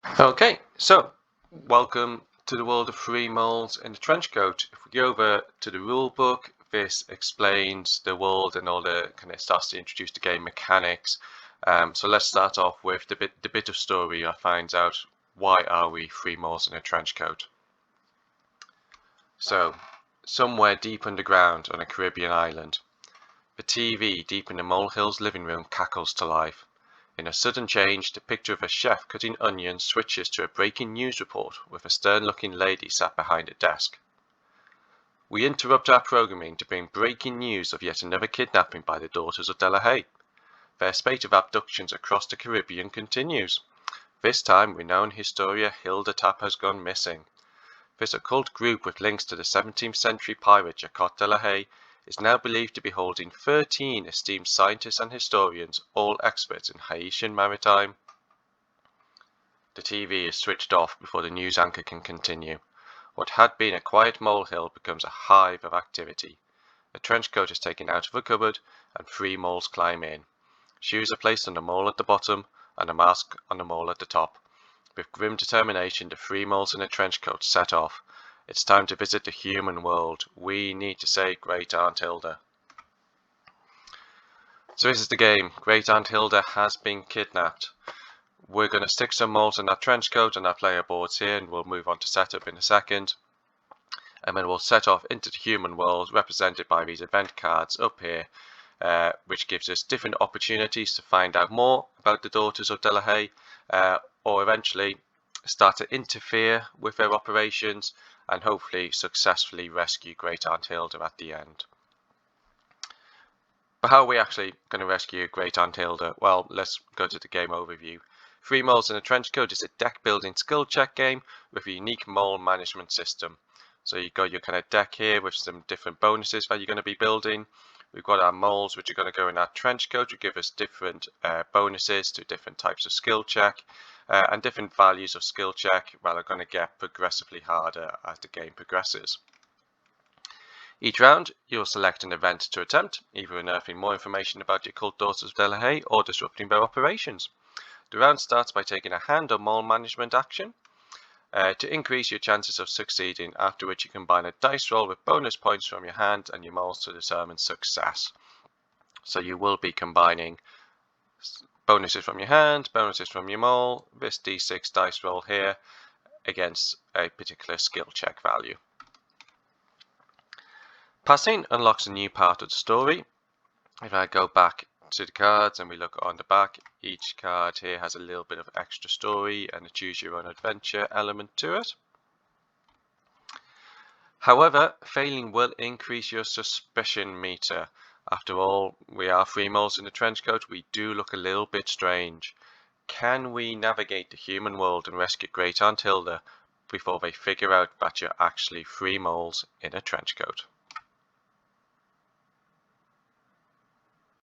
Okay, so welcome to the world of free moles in the trench coat. If we go over to the rule book, this explains the world and all the kind of starts to introduce the game mechanics. So let's start off with the bit of story that finds out why are we free moles in a trench coat. So somewhere deep underground on a Caribbean island, the TV deep in the molehill's living room cackles to life. In a sudden change, the picture of a chef cutting onions switches to a breaking news report with a stern-looking lady sat behind a desk. We interrupt our programming to bring breaking news of yet another kidnapping by the daughters of Delahaye. Their spate of abductions across the Caribbean continues. This time, renowned historian Hilda Tapp has gone missing. This occult group with links to the 17th century pirate Jacques Delahaye is now believed to be holding 13 esteemed scientists and historians, all experts in Haitian maritime. The TV is switched off before the news anchor can continue. What had been a quiet molehill becomes a hive of activity. A trench coat is taken out of a cupboard and 3 moles climb in. Shoes are placed on the mole at the bottom and a mask on the mole at the top. With grim determination, the 3 moles in a trench coat set off. It's time to visit the human world. We need to save Great Aunt Hilda. So this is the game. Great Aunt Hilda has been kidnapped. We're going to stick some moles in our trench coat and our player boards here, and we'll move on to setup in a second. And then we'll set off into the human world, represented by these event cards up here, which gives us different opportunities to find out more about the daughters of Delahaye, or eventually start to interfere with their operations and hopefully successfully rescue Great Aunt Hilda at the end. But how are we actually going to rescue Great Aunt Hilda? Well, let's go to the game overview. 3 moles in a trench coat is a deck building skill check game with a unique mole management system. So you've got your kind of deck here with some different bonuses that you're going to be building. We've got our moles which are going to go in our trench coat, which give us different bonuses to different types of skill check, and different values of skill check that are going to get progressively harder as the game progresses. Each round, you'll select an event to attempt, either unearthing more information about the occult daughters of Delahaye or disrupting their operations. The round starts by taking a hand or mole management action to increase your chances of succeeding, after which you combine a dice roll with bonus points from your hand and your moles to determine success. So you will be combining bonuses from your hand, bonuses from your mole, this d6 dice roll here, against a particular skill check value. Passing unlocks a new part of the story. If I go back to the cards and we look on the back, each card here has a little bit of extra story and a choose your own adventure element to it. However, failing will increase your suspicion meter. After all, we are 3 moles in the trench coat, we do look a little bit strange. Can we navigate the human world and rescue Great Aunt Hilda before they figure out that you're actually 3 moles in a trench coat?